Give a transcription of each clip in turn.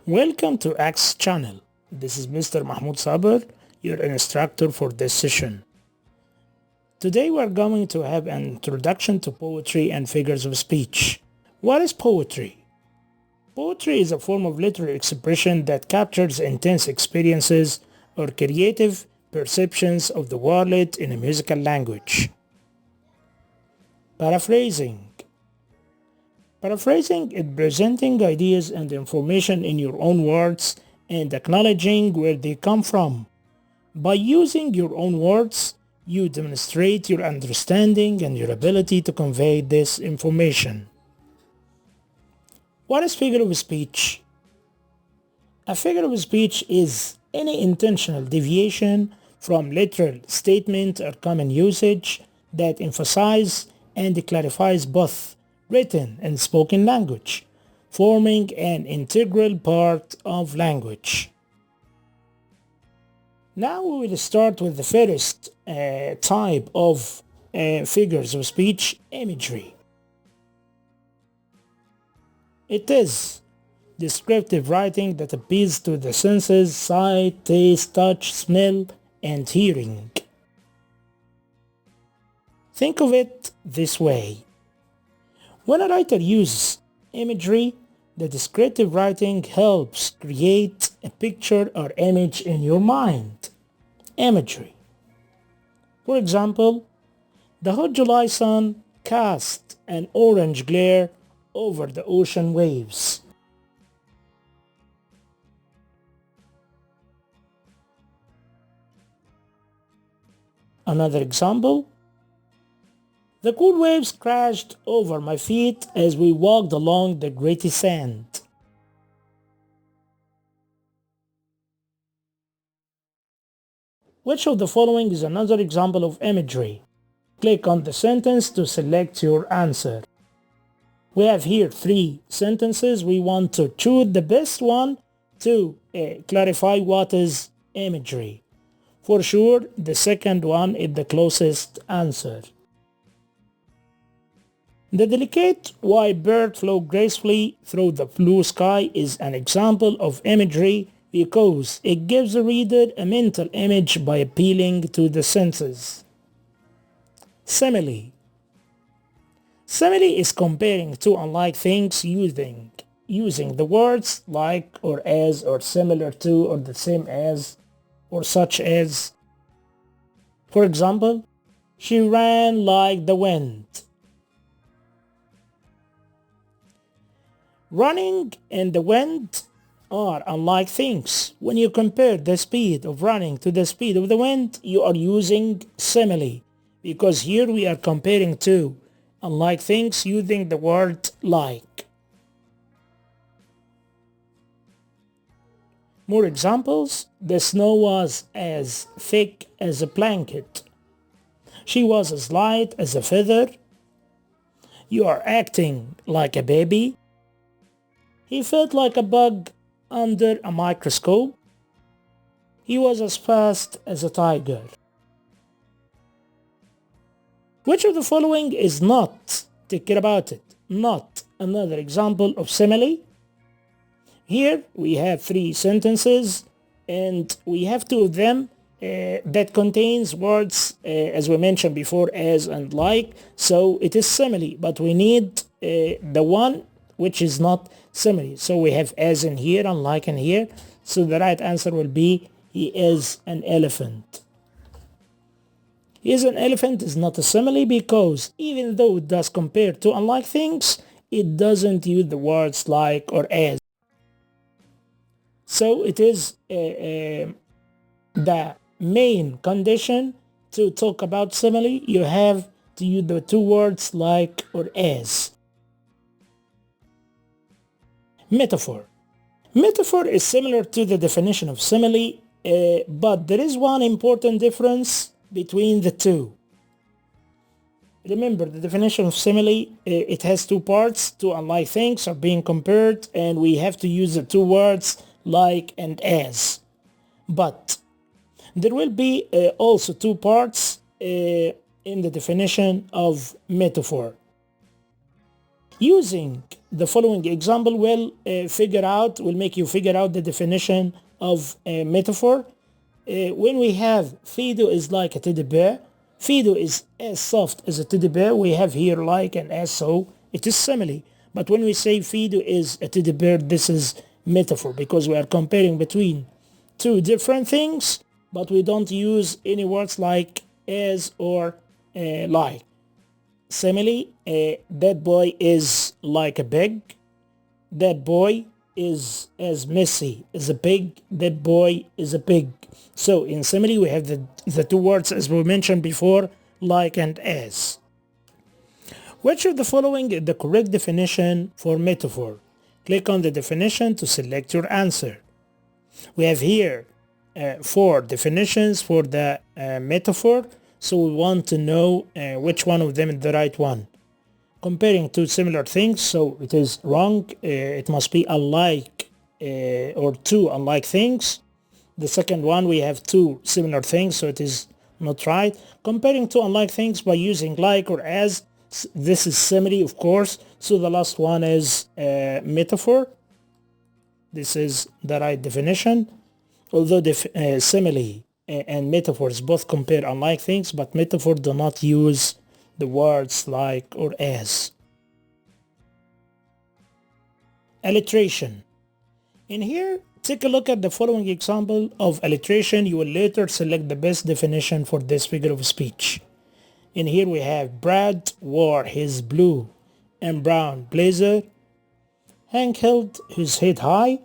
Welcome to Axe channel. This is Mr. Mahmoud Saber, your instructor for this session. Today we are going to have an introduction to poetry and figures of speech. What is poetry? Poetry is a form of literary expression that captures intense experiences or creative perceptions of the world in a musical language. Paraphrasing. Paraphrasing is presenting ideas and information in your own words and acknowledging where they come from. By using your own words, you demonstrate your understanding and your ability to convey this information. What is figure of speech? A figure of speech is any intentional deviation from literal statement or common usage that emphasizes and clarifies both written and spoken language, forming an integral part of language. Now we will start with the first type of figures of speech, imagery. It is descriptive writing that appeals to the senses, sight, taste, touch, smell, and hearing. Think of it this way. When a writer uses imagery, the descriptive writing helps create a picture or image in your mind. Imagery. For example, the hot July sun cast an orange glare over the ocean waves. Another example, the cool waves crashed over my feet as we walked along the gritty sand. Which of the following is another example of imagery? Click on the sentence to select your answer. We have here 3 sentences. We want to choose the best one to clarify what is imagery. For sure, the second one is the closest answer. The delicate white bird flew gracefully through the blue sky is an example of imagery because it gives the reader a mental image by appealing to the senses. Simile. Simile is comparing two unlike things using the words like or as or similar to or the same as or such as. For example, she ran like the wind. Running and the wind are unlike things. When you compare the speed of running to the speed of the wind, you are using simile because here we are comparing two unlike things using the word like. More examples. The snow was as thick as a blanket. She was as light as a feather. You are acting like a baby. He felt like a bug under a microscope. He was as fast as a tiger. Which of the following is not, take care about it, not another example of simile? Here we have 3 sentences and we have 2 of them that contains words as we mentioned before as and like, so it is simile, but we need the one which is not simile. So we have as in here and like in here. So the right answer will be he is an elephant. He is an elephant is not a simile because even though it does compare to unlike things, it doesn't use the words like or as. So it is the main condition to talk about simile. You have to use the 2 words like or as. Metaphor. Metaphor is similar to the definition of simile, but there is one important difference between the two. Remember, the definition of simile, it has 2 parts. 2 unlike things are being compared, and we have to use the 2 words like and as. But there will be also 2 parts in the definition of metaphor. Using the following example will make you figure out the definition of a metaphor. When we have Fido is like a teddy bear, Fido is as soft as a teddy bear. We have here like and as, so it is simile. But when we say Fido is a teddy bear, this is metaphor because we are comparing between two different things, but we don't use any words like as or like. Simile, that boy is like a pig. That boy is as messy as a pig. That boy is a pig. So in simile we have the two words as we mentioned before, like and as. Which of the following is the correct definition for metaphor? Click on the definition to select your answer. We have here 4 definitions for the metaphor, so we want to know which one of them is the right one. Comparing two similar things, so it is wrong. It must be alike or two unlike things. The second one, we have two similar things, so it is not right. Comparing two unlike things by using like or as, this is simile, of course. So the last one is metaphor. This is the right definition. Although simile and metaphors both compare unlike things, but metaphor do not use the words like or as. Alliteration. In here, take a look at the following example of alliteration. You will later select the best definition for this figure of speech. In here we have Brad wore his blue and brown blazer. Hank held his head high.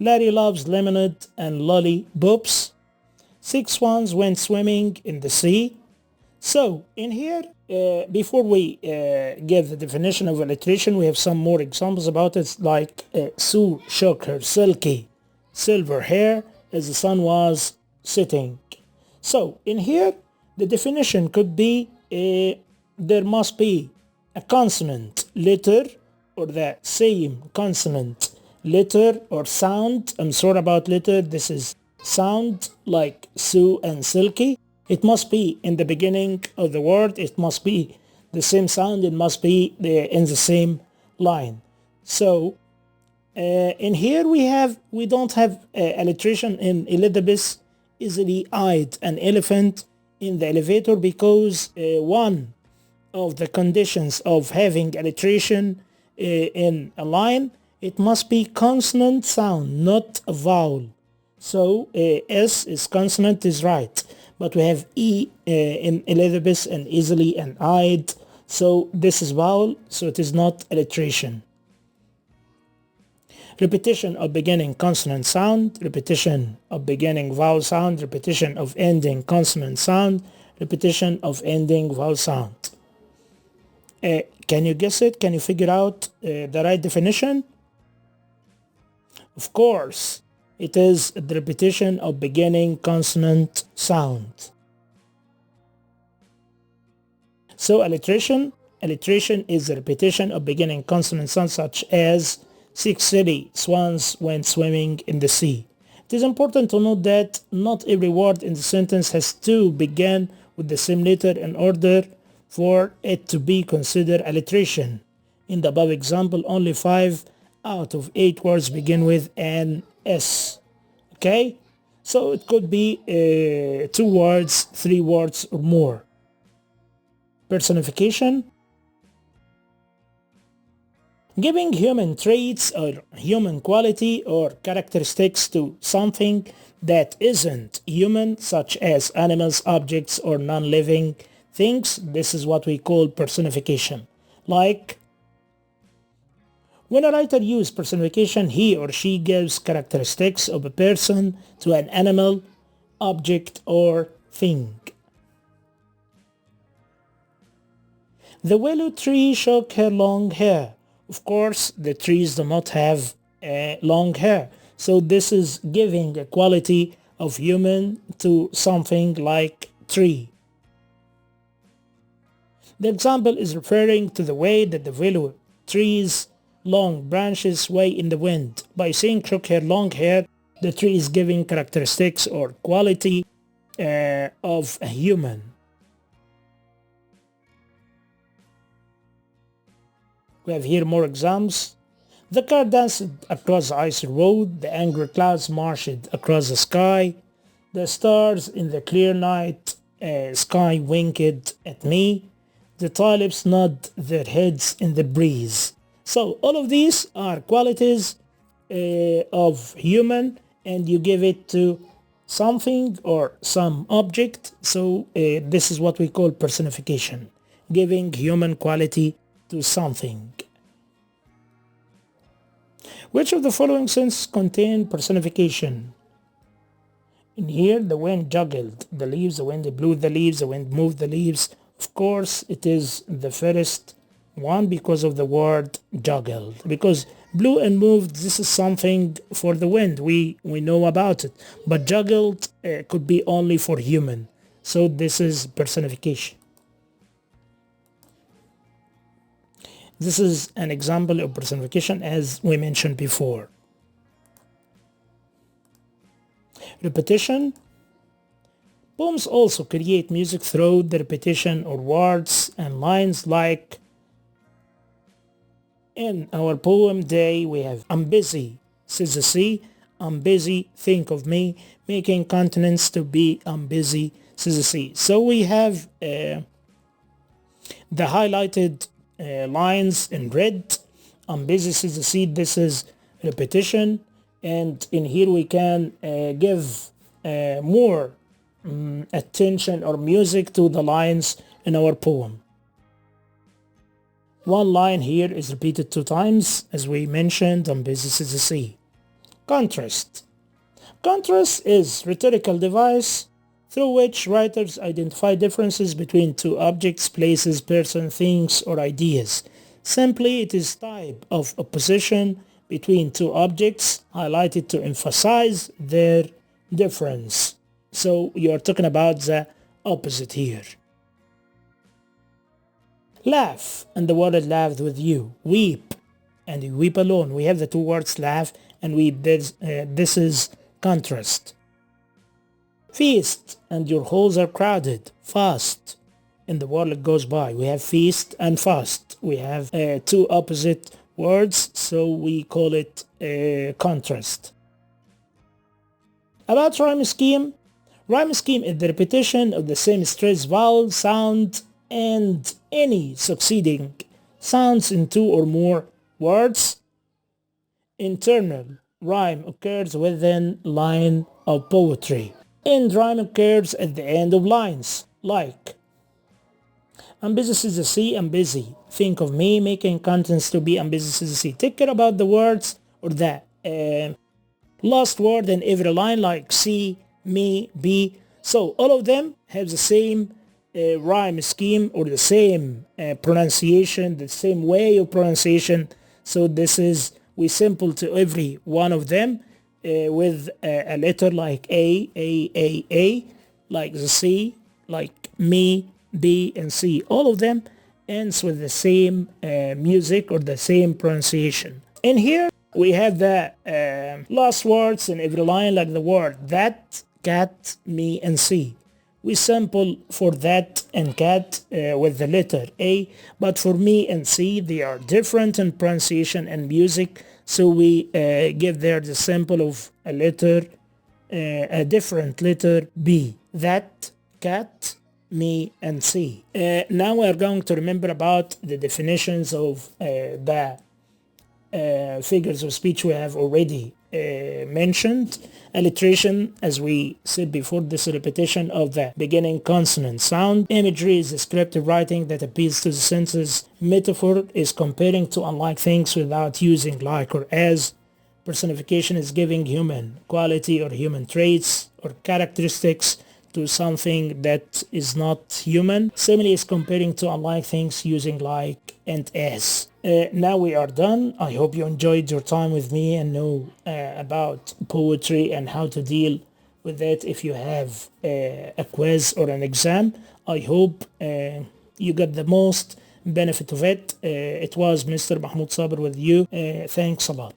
Larry loves lemonade and lollipops. 6 swans went swimming in the sea. So in here, before we give the definition of alliteration, we have some more examples about it, like Sue shook her silky silver hair as the sun was setting. So in here, the definition could be there must be a consonant letter or the same consonant letter or sound. I'm sorry about letter, this is sound, like Sue and silky. It must be in the beginning of the word. It must be the same sound. It must be in the same line. So in here we don't have alliteration in Elizabeth easily eyed an elephant in the elevator, because one of the conditions of having alliteration in a line, it must be consonant sound, not a vowel. So S is consonant is right, but we have E in Elizabeth and easily and eyed, so this is vowel, so it is not alliteration. Repetition of beginning consonant sound, repetition of beginning vowel sound, repetition of ending consonant sound, repetition of ending vowel sound. Can you guess it? Can you figure out the right definition? Of course, it is the repetition of beginning consonant sound. So alliteration is the repetition of beginning consonant sounds, such as 6 city swans went swimming in the sea. It is important to note that not every word in the sentence has to begin with the same letter in order for it to be considered alliteration. In the above example, only 5 out of 8 words begin with an S. Okay? So it could be 2 words, 3 words or more. Personification. Giving human traits or human quality or characteristics to something that isn't human, such as animals, objects, or non-living things. This is what we call personification. Like, when a writer uses personification, he or she gives characteristics of a person to an animal, object, or thing. The willow tree shook her long hair. Of course, the trees do not have long hair. So this is giving a quality of human to something like tree. The example is referring to the way that the willow tree's long branches sway in the wind. By saying shook her long hair, the tree is giving characteristics or quality of a human. We have here more examples. The car danced across the icy road, the angry clouds marched across the sky, the stars in the clear night sky winked at me, the tulips nod their heads in the breeze. So all of these are qualities of human, and you give it to something or some object. So this is what we call personification, giving human quality to something. Which of the following sentences contain personification? In here, the wind juggled the leaves, the wind blew the leaves, the wind moved the leaves. Of course, it is the first one because of the word juggled. Because blew and moved, this is something for the wind. We know about it. But juggled could be only for human. So this is personification. This is an example of personification as we mentioned before. Repetition. Poems also create music through the repetition or words and lines, like in our poem day we have I'm busy, says the sea, I'm busy, think of me, making continents to be, I'm busy, says the sea. So we have the highlighted lines in red, I'm busy, says the sea, this is repetition, and in here we can give more attention or music to the lines in our poem. One line here is repeated 2 times, as we mentioned, I'm busy, says the sea. Contrast. Contrast is a rhetorical device through which writers identify differences between 2 objects, places, persons, things, or ideas. Simply, it is type of opposition between 2 objects highlighted to emphasize their difference. So you are talking about the opposite here. Laugh, and the word laughed with you. Weep, and you weep alone. We have the 2 words laugh and weep. This is contrast. Feast, and your halls are crowded. Fast, and the world goes by. We have feast and fast. We have 2 opposite words, so we call it contrast. About rhyme scheme. Rhyme scheme is the repetition of the same stressed vowel sound and any succeeding sounds in 2 or more words. Internal rhyme occurs within line of poetry. End rhyme occurs at the end of lines, like I'm busy, says the sea, I'm busy. Think of me, making contents to be, I'm busy, says the sea. Take care about the words or the last word in every line, like see, me, be. So all of them have the same rhyme scheme or the same pronunciation, the same way of pronunciation. So this is, we sample to every one of them with a letter like A, like the C, like me, B, and C. All of them ends with the same music or the same pronunciation. In here we have the last words in every line, like the word that, cat, me, and C. We sample for that and cat with the letter A, but for me and C they are different in pronunciation and music, so we give there the sample of a letter, a different letter B. That, cat, me, and C. Now we are going to remember about the definitions of the figures of speech we have already mentioned. Alliteration, as we said before, this repetition of the beginning consonant sound. Imagery is descriptive writing that appeals to the senses. Metaphor is comparing to unlike things without using like or as. Personification is giving human quality or human traits or characteristics to something that is not human. Simile is comparing to unlike things using like and as. Now we are done. I hope you enjoyed your time with me and know about poetry and how to deal with it if you have a quiz or an exam. I hope you got the most benefit of it. It was Mr. Mahmoud Saber with you. Thanks a lot.